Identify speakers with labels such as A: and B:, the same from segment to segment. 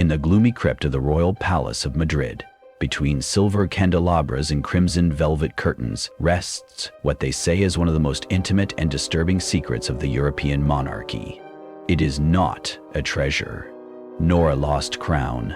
A: In the gloomy crypt of the royal palace of Madrid, between silver candelabras and crimson velvet curtains, rests what they say is one of the most intimate and disturbing secrets of the European monarchy. It is not a treasure, nor a lost crown,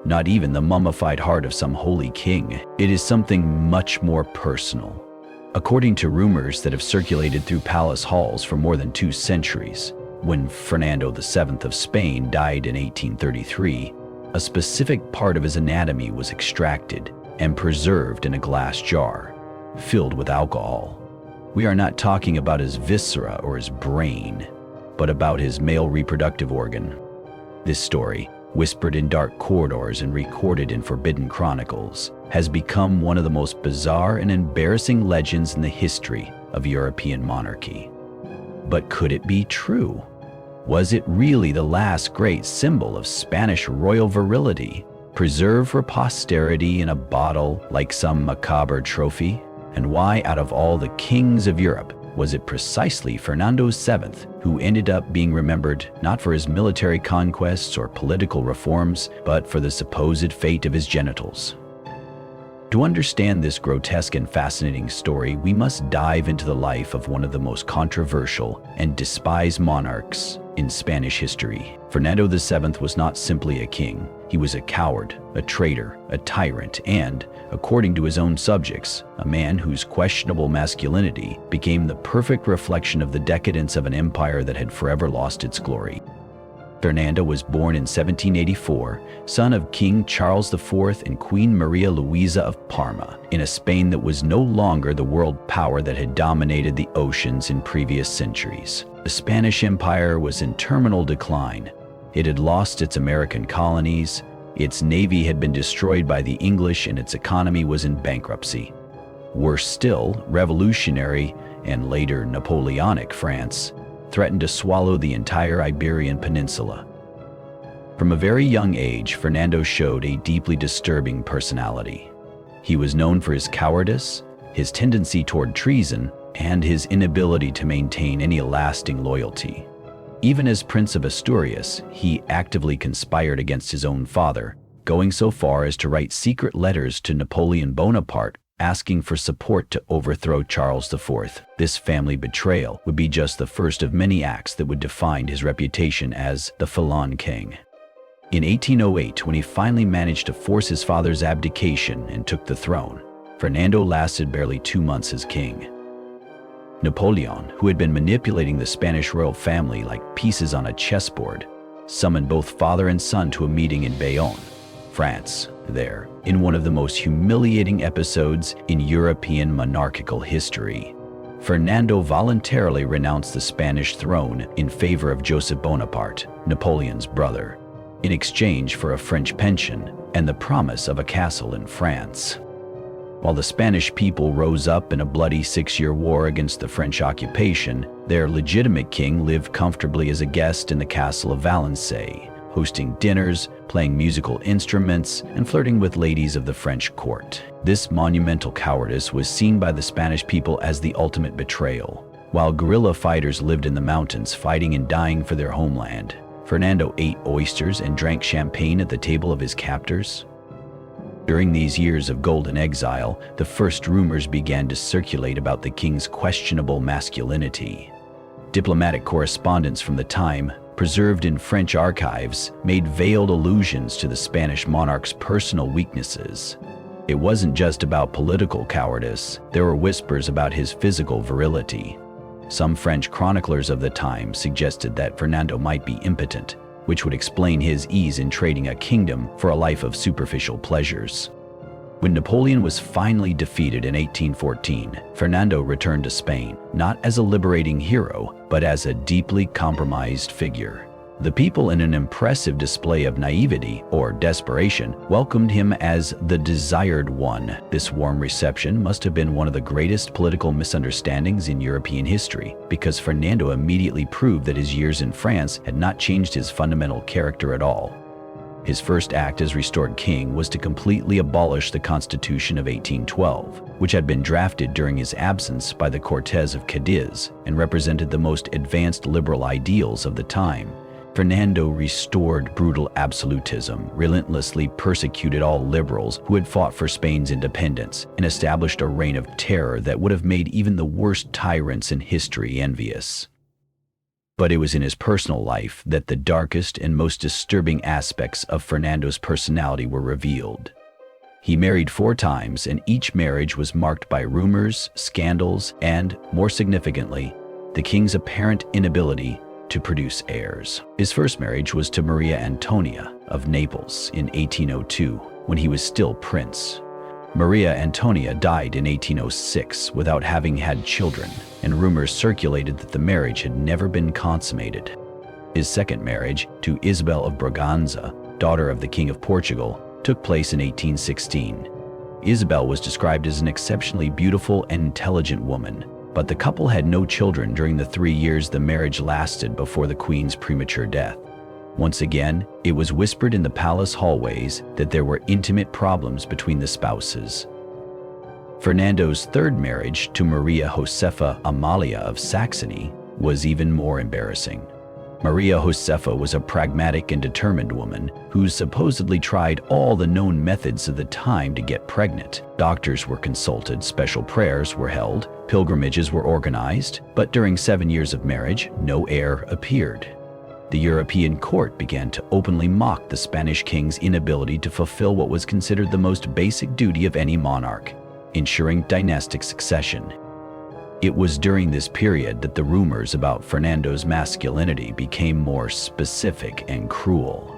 A: not even the mummified heart of some holy king. It is something much more personal. According to rumors that have circulated through palace halls for more than 2 centuries, when Fernando VII of Spain died in 1833, a specific part of his anatomy was extracted and preserved in a glass jar, filled with alcohol. We are not talking about his viscera or his brain, but about his male reproductive organ. This story, whispered in dark corridors and recorded in forbidden chronicles, has become one of the most bizarre and embarrassing legends in the history of European monarchy. But could it be true? Was it really the last great symbol of Spanish royal virility, preserved for posterity in a bottle like some macabre trophy? And why, out of all the kings of Europe, was it precisely Fernando VII who ended up being remembered not for his military conquests or political reforms, but for the supposed fate of his genitals? To understand this grotesque and fascinating story, we must dive into the life of one of the most controversial and despised monarchs in Spanish history. Fernando VII was not simply a king. He was a coward, a traitor, a tyrant, and, according to his own subjects, a man whose questionable masculinity became the perfect reflection of the decadence of an empire that had forever lost its glory. Fernando was born in 1784, son of King Charles IV and Queen Maria Luisa of Parma, in a Spain that was no longer the world power that had dominated the oceans in previous centuries. The Spanish Empire was in terminal decline. It had lost its American colonies, its navy had been destroyed by the English, and its economy was in bankruptcy. Worse still, revolutionary and later Napoleonic France threatened to swallow the entire Iberian Peninsula. From a very young age, Fernando showed a deeply disturbing personality. He was known for his cowardice, his tendency toward treason, and his inability to maintain any lasting loyalty. Even as Prince of Asturias, he actively conspired against his own father, going so far as to write secret letters to Napoleon Bonaparte asking for support to overthrow Charles IV. This family betrayal would be just the first of many acts that would define his reputation as the Felon King. In 1808, when he finally managed to force his father's abdication and took the throne, Fernando lasted barely 2 months as king. Napoleon, who had been manipulating the Spanish royal family like pieces on a chessboard, summoned both father and son to a meeting in Bayonne, France. There, in one of the most humiliating episodes in European monarchical history, Fernando voluntarily renounced the Spanish throne in favor of Joseph Bonaparte, Napoleon's brother, in exchange for a French pension and the promise of a castle in France. While the Spanish people rose up in a bloody 6-year war against the French occupation, their legitimate king lived comfortably as a guest in the castle of Valence, hosting dinners, playing musical instruments, and flirting with ladies of the French court. This monumental cowardice was seen by the Spanish people as the ultimate betrayal. While guerrilla fighters lived in the mountains fighting and dying for their homeland, Fernando ate oysters and drank champagne at the table of his captors. During these years of golden exile, the first rumors began to circulate about the king's questionable masculinity. Diplomatic correspondence from the time, preserved in French archives, made veiled allusions to the Spanish monarch's personal weaknesses. It wasn't just about political cowardice. There were whispers about his physical virility. Some French chroniclers of the time suggested that Fernando might be impotent, which would explain his ease in trading a kingdom for a life of superficial pleasures. When Napoleon was finally defeated in 1814, Fernando returned to Spain, not as a liberating hero, but as a deeply compromised figure. The people, in an impressive display of naivety or desperation, welcomed him as the desired one. This warm reception must have been one of the greatest political misunderstandings in European history, because Fernando immediately proved that his years in France had not changed his fundamental character at all. His first act as restored king was to completely abolish the Constitution of 1812, which had been drafted during his absence by the Cortes of Cadiz and represented the most advanced liberal ideals of the time. Fernando restored brutal absolutism, relentlessly persecuted all liberals who had fought for Spain's independence, and established a reign of terror that would have made even the worst tyrants in history envious. But it was in his personal life that the darkest and most disturbing aspects of Fernando's personality were revealed. He married 4 times, and each marriage was marked by rumors, scandals, and, more significantly, the king's apparent inability to produce heirs. His first marriage was to Maria Antonia of Naples in 1802, when he was still prince. Maria Antonia died in 1806 without having had children, and rumors circulated that the marriage had never been consummated. His second marriage, to Isabel of Braganza, daughter of the King of Portugal, took place in 1816. Isabel was described as an exceptionally beautiful and intelligent woman, but the couple had no children during the 3 years the marriage lasted before the Queen's premature death. Once again, it was whispered in the palace hallways that there were intimate problems between the spouses. Fernando's third marriage, to Maria Josefa Amalia of Saxony, was even more embarrassing. Maria Josefa was a pragmatic and determined woman who supposedly tried all the known methods of the time to get pregnant. Doctors were consulted, special prayers were held, pilgrimages were organized, but during 7 years of marriage, no heir appeared. The European court began to openly mock the Spanish king's inability to fulfill what was considered the most basic duty of any monarch, ensuring dynastic succession. It was during this period that the rumors about Fernando's masculinity became more specific and cruel.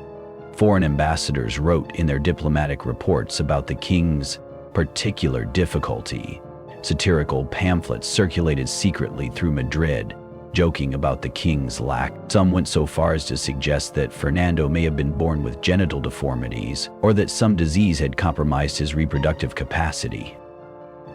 A: Foreign ambassadors wrote in their diplomatic reports about the king's particular difficulty. Satirical pamphlets circulated secretly through Madrid, joking about the king's lack. Some went so far as to suggest that Fernando may have been born with genital deformities, or that some disease had compromised his reproductive capacity.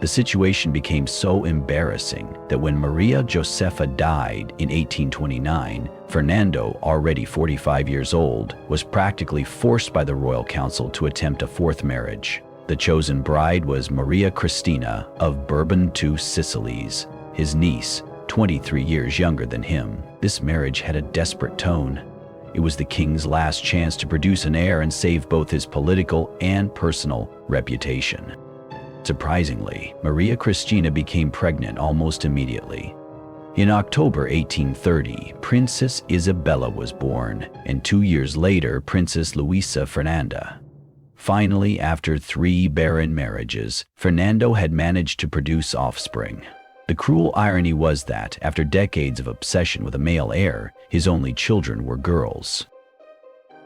A: The situation became so embarrassing that when Maria Josefa died in 1829, Fernando, already 45 years old, was practically forced by the royal council to attempt a fourth marriage. The chosen bride was Maria Cristina of Bourbon II Sicilies, his niece, 23 years younger than him. This marriage had a desperate tone. It was the king's last chance to produce an heir and save both his political and personal reputation. Surprisingly, Maria Cristina became pregnant almost immediately. In October 1830, Princess Isabella was born, and 2 years later, Princess Luisa Fernanda. Finally, after 3 barren marriages, Fernando had managed to produce offspring. The cruel irony was that, after decades of obsession with a male heir, his only children were girls.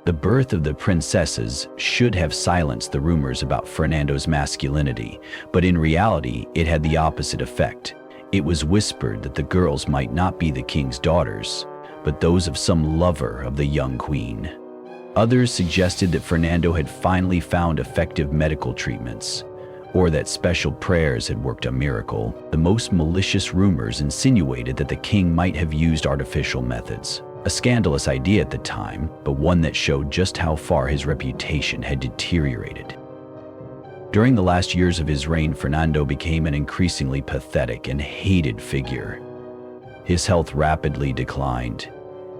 A: The birth of the princesses should have silenced the rumors about Fernando's masculinity, but in reality, it had the opposite effect. It was whispered that the girls might not be the king's daughters, but those of some lover of the young queen. Others suggested that Fernando had finally found effective medical treatments, or that special prayers had worked a miracle. The most malicious rumors insinuated that the king might have used artificial methods. A scandalous idea at the time, but one that showed just how far his reputation had deteriorated. During the last years of his reign, Fernando became an increasingly pathetic and hated figure. His health rapidly declined.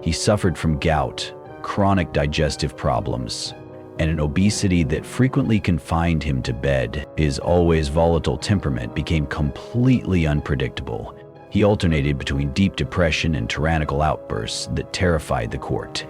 A: He suffered from gout, chronic digestive problems, and an obesity that frequently confined him to bed. His always volatile temperament became completely unpredictable. He alternated between deep depression and tyrannical outbursts that terrified the court.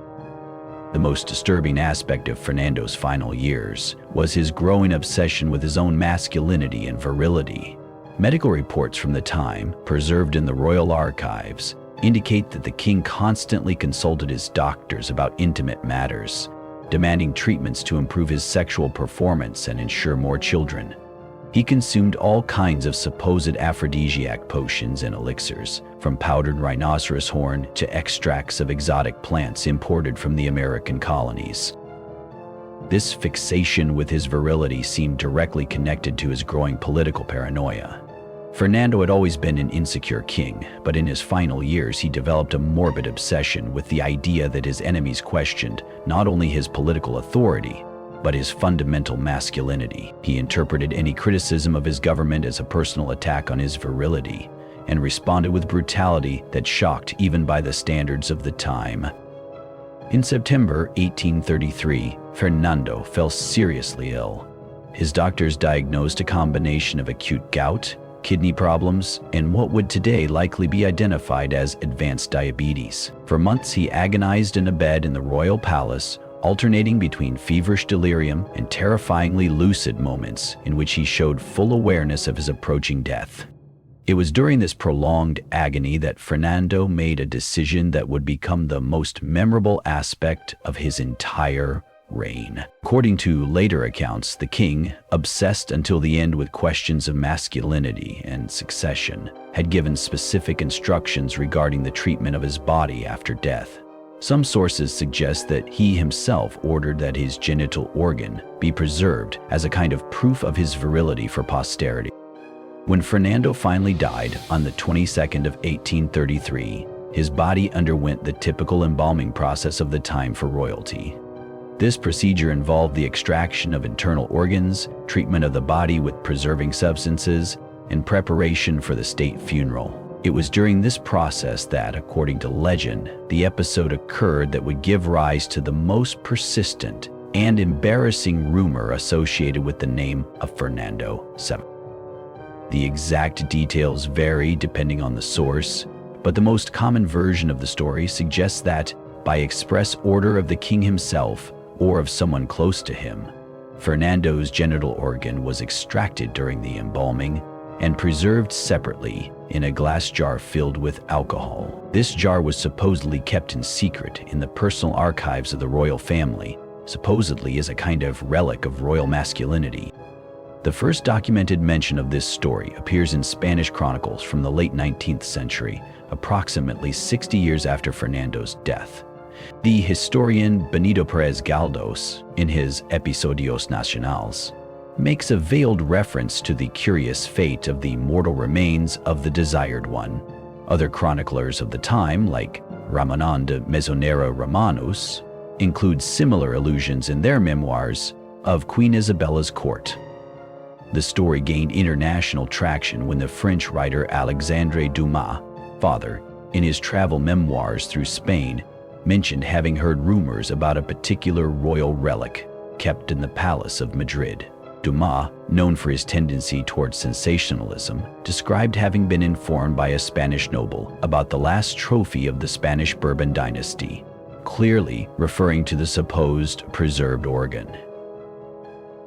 A: The most disturbing aspect of Fernando's final years was his growing obsession with his own masculinity and virility. Medical reports from the time, preserved in the royal archives, indicate that the king constantly consulted his doctors about intimate matters, demanding treatments to improve his sexual performance and ensure more children. He consumed all kinds of supposed aphrodisiac potions and elixirs, from powdered rhinoceros horn to extracts of exotic plants imported from the American colonies. This fixation with his virility seemed directly connected to his growing political paranoia. Fernando had always been an insecure king, but in his final years he developed a morbid obsession with the idea that his enemies questioned not only his political authority, but his fundamental masculinity. He interpreted any criticism of his government as a personal attack on his virility, and responded with brutality that shocked even by the standards of the time. In September 1833, Fernando fell seriously ill. His doctors diagnosed a combination of acute gout, kidney problems, and what would today likely be identified as advanced diabetes. For months, he agonized in a bed in the royal palace, alternating between feverish delirium and terrifyingly lucid moments in which he showed full awareness of his approaching death. It was during this prolonged agony that Fernando made a decision that would become the most memorable aspect of his entire reign. According to later accounts, the king, obsessed until the end with questions of masculinity and succession, had given specific instructions regarding the treatment of his body after death. Some sources suggest that he himself ordered that his genital organ be preserved as a kind of proof of his virility for posterity. When Fernando finally died on the 22nd of 1833, his body underwent the typical embalming process of the time for royalty. This procedure involved the extraction of internal organs, treatment of the body with preserving substances, and preparation for the state funeral. It was during this process that, according to legend, the episode occurred that would give rise to the most persistent and embarrassing rumor associated with the name of Fernando VII. The exact details vary depending on the source, but the most common version of the story suggests that, by express order of the king himself or of someone close to him, Fernando's genital organ was extracted during the embalming and preserved separately in a glass jar filled with alcohol. This jar was supposedly kept in secret in the personal archives of the royal family, supposedly as a kind of relic of royal masculinity. The first documented mention of this story appears in Spanish chronicles from the late 19th century, approximately 60 years after Fernando's death. The historian Benito Pérez Galdós, in his Episodios Nacionales, makes a veiled reference to the curious fate of the mortal remains of the desired one. Other chroniclers of the time, like Ramón de Mesonera Romanus, include similar allusions in their memoirs of Queen Isabella's court. The story gained international traction when the French writer Alexandre Dumas, father, in his travel memoirs through Spain, mentioned having heard rumors about a particular royal relic kept in the Palace of Madrid. Dumas, known for his tendency towards sensationalism, described having been informed by a Spanish noble about the last trophy of the Spanish Bourbon dynasty, clearly referring to the supposed preserved organ.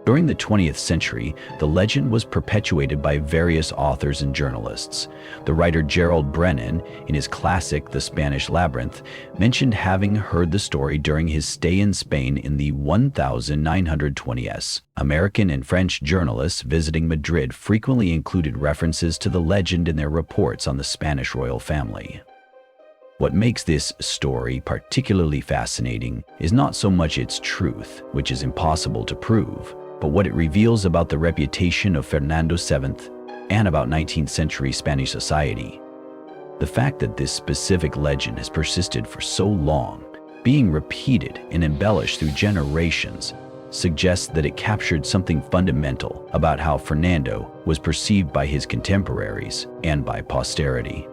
A: During the 20th century, the legend was perpetuated by various authors and journalists. The writer Gerald Brennan, in his classic The Spanish Labyrinth, mentioned having heard the story during his stay in Spain in the 1920s. American and French journalists visiting Madrid frequently included references to the legend in their reports on the Spanish royal family. What makes this story particularly fascinating is not so much its truth, which is impossible to prove, but what it reveals about the reputation of Fernando VII and about 19th century Spanish society. The fact that this specific legend has persisted for so long, being repeated and embellished through generations, suggests that it captured something fundamental about how Fernando was perceived by his contemporaries and by posterity.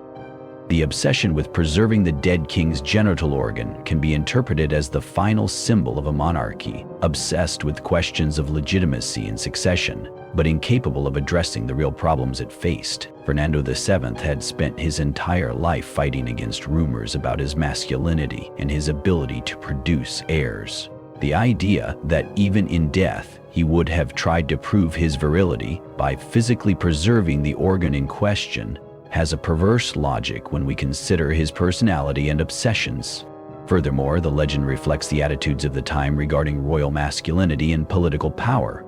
A: The obsession with preserving the dead king's genital organ can be interpreted as the final symbol of a monarchy, obsessed with questions of legitimacy and succession, but incapable of addressing the real problems it faced. Fernando VII had spent his entire life fighting against rumors about his masculinity and his ability to produce heirs. The idea that even in death, he would have tried to prove his virility by physically preserving the organ in question has a perverse logic when we consider his personality and obsessions. Furthermore, the legend reflects the attitudes of the time regarding royal masculinity and political power.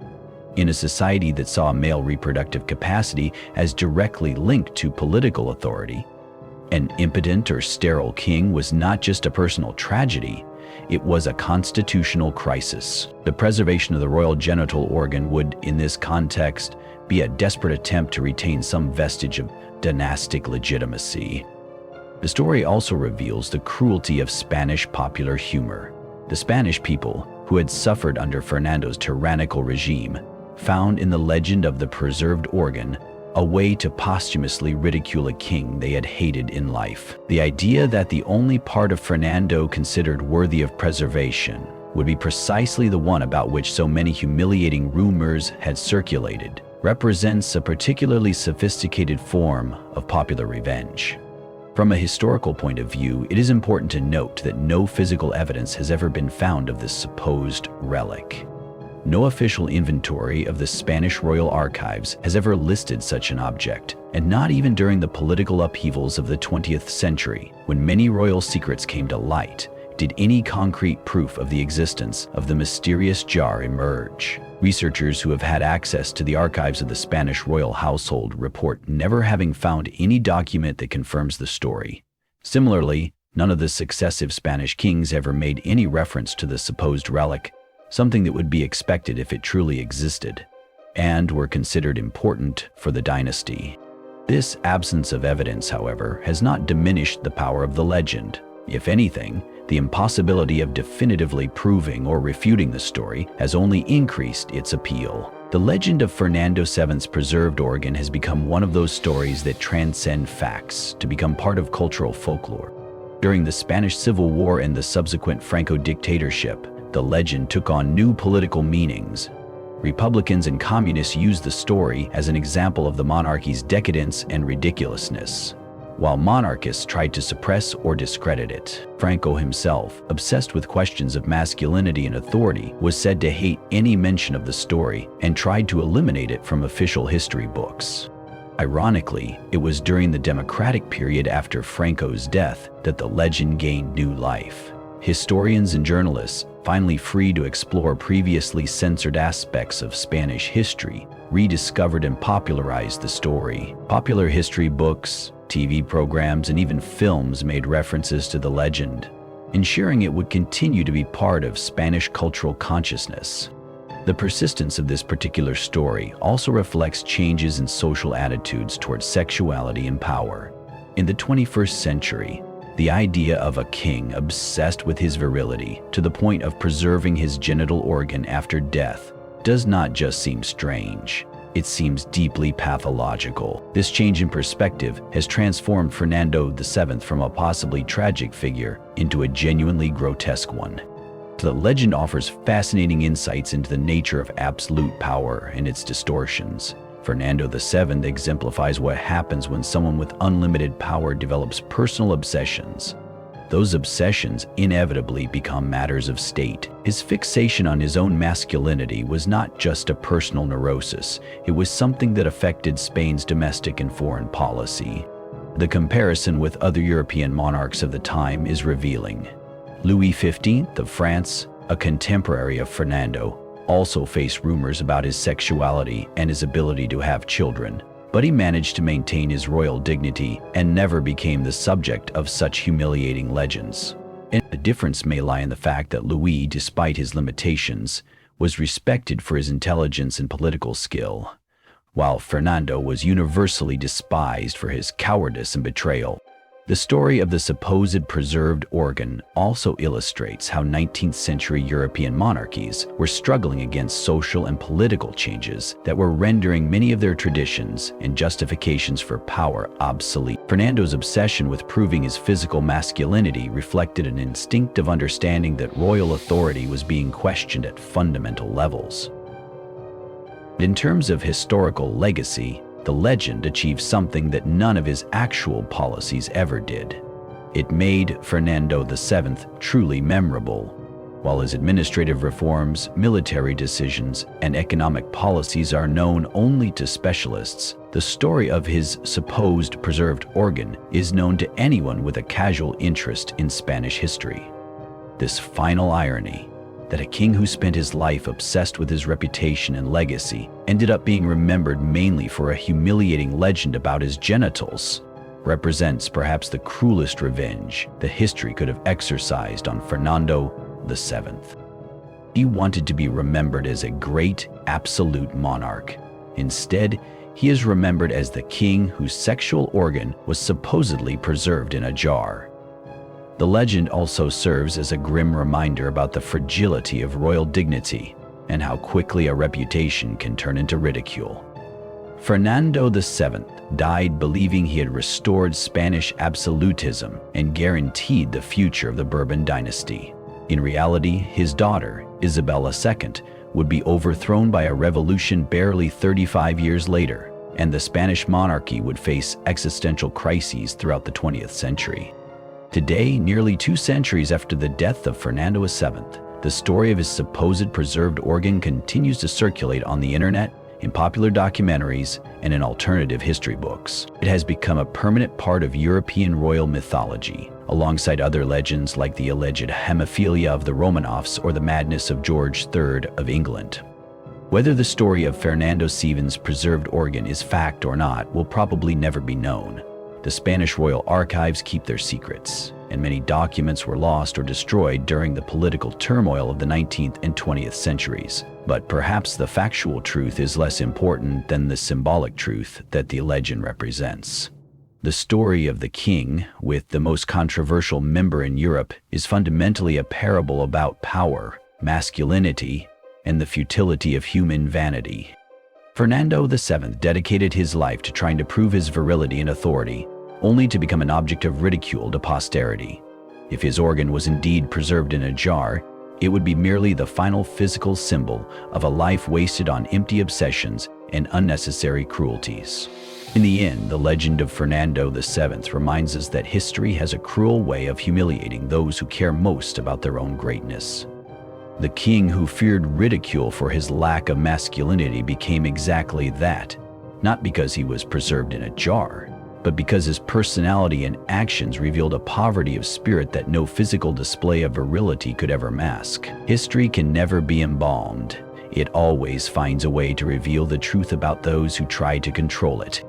A: In a society that saw male reproductive capacity as directly linked to political authority, an impotent or sterile king was not just a personal tragedy, it was a constitutional crisis. The preservation of the royal genital organ would, in this context, be a desperate attempt to retain some vestige of dynastic legitimacy. The story also reveals the cruelty of Spanish popular humor. The Spanish people, who had suffered under Fernando's tyrannical regime, found in the legend of the preserved organ a way to posthumously ridicule a king they had hated in life. The idea that the only part of Fernando considered worthy of preservation would be precisely the one about which so many humiliating rumors had circulated represents a particularly sophisticated form of popular revenge. From a historical point of view, it is important to note that no physical evidence has ever been found of this supposed relic. No official inventory of the Spanish royal archives has ever listed such an object, and not even during the political upheavals of the 20th century, when many royal secrets came to light, did any concrete proof of the existence of the mysterious jar emerge. Researchers who have had access to the archives of the Spanish royal household report never having found any document that confirms the story. Similarly, none of the successive Spanish kings ever made any reference to the supposed relic, something that would be expected if it truly existed, and were considered important for the dynasty. This absence of evidence, however, has not diminished the power of the legend. If anything, the impossibility of definitively proving or refuting the story has only increased its appeal. The legend of Fernando VII's preserved organ has become one of those stories that transcend facts to become part of cultural folklore. During the Spanish Civil War and the subsequent Franco dictatorship, the legend took on new political meanings. Republicans and communists used the story as an example of the monarchy's decadence and ridiculousness, while monarchists tried to suppress or discredit it. Franco himself, obsessed with questions of masculinity and authority, was said to hate any mention of the story and tried to eliminate it from official history books. Ironically, it was during the democratic period after Franco's death that the legend gained new life. Historians and journalists, finally free to explore previously censored aspects of Spanish history, rediscovered and popularized the story. Popular history books, TV programs, and even films made references to the legend, ensuring it would continue to be part of Spanish cultural consciousness. The persistence of this particular story also reflects changes in social attitudes towards sexuality and power. In the 21st century, the idea of a king obsessed with his virility to the point of preserving his genital organ after death does not just seem strange. It seems deeply pathological. This change in perspective has transformed Fernando VII from a possibly tragic figure into a genuinely grotesque one. The legend offers fascinating insights into the nature of absolute power and its distortions. Fernando VII exemplifies what happens when someone with unlimited power develops personal obsessions. Those obsessions inevitably become matters of state. His fixation on his own masculinity was not just a personal neurosis, it was something that affected Spain's domestic and foreign policy. The comparison with other European monarchs of the time is revealing. Louis XV of France, a contemporary of Fernando, also faced rumors about his sexuality and his ability to have children, but he managed to maintain his royal dignity and never became the subject of such humiliating legends. And the difference may lie in the fact that Louis, despite his limitations, was respected for his intelligence and political skill, while Fernando was universally despised for his cowardice and betrayal. The story of the supposed preserved organ also illustrates how 19th century European monarchies were struggling against social and political changes that were rendering many of their traditions and justifications for power obsolete. Fernando's obsession with proving his physical masculinity reflected an instinctive understanding that royal authority was being questioned at fundamental levels. In terms of historical legacy, the legend achieved something that none of his actual policies ever did. It made Fernando VII truly memorable. While his administrative reforms, military decisions, and economic policies are known only to specialists, the story of his supposed preserved organ is known to anyone with a casual interest in Spanish history. This final irony, that a king who spent his life obsessed with his reputation and legacy ended up being remembered mainly for a humiliating legend about his genitals, represents perhaps the cruelest revenge that history could have exercised on Fernando VII. He wanted to be remembered as a great, absolute monarch. Instead, he is remembered as the king whose sexual organ was supposedly preserved in a jar. The legend also serves as a grim reminder about the fragility of royal dignity and how quickly a reputation can turn into ridicule. Fernando VII died believing he had restored Spanish absolutism and guaranteed the future of the Bourbon dynasty. In reality, his daughter, Isabella II, would be overthrown by a revolution barely 35 years later, and the Spanish monarchy would face existential crises throughout the 20th century. Today, nearly 2 centuries after the death of Fernando VII, the story of his supposed preserved organ continues to circulate on the internet, in popular documentaries, and in alternative history books. It has become a permanent part of European royal mythology, alongside other legends like the alleged hemophilia of the Romanovs or the madness of George III of England. Whether the story of Fernando VII's preserved organ is fact or not will probably never be known. The Spanish royal archives keep their secrets, and many documents were lost or destroyed during the political turmoil of the 19th and 20th centuries. But perhaps the factual truth is less important than the symbolic truth that the legend represents. The story of the king, with the most controversial member in Europe, is fundamentally a parable about power, masculinity, and the futility of human vanity. Fernando VII dedicated his life to trying to prove his virility and authority, only to become an object of ridicule to posterity. If his organ was indeed preserved in a jar, it would be merely the final physical symbol of a life wasted on empty obsessions and unnecessary cruelties. In the end, the legend of Fernando VII reminds us that history has a cruel way of humiliating those who care most about their own greatness. The king who feared ridicule for his lack of masculinity became exactly that, not because he was preserved in a jar, but because his personality and actions revealed a poverty of spirit that no physical display of virility could ever mask. History can never be embalmed. It always finds a way to reveal the truth about those who try to control it.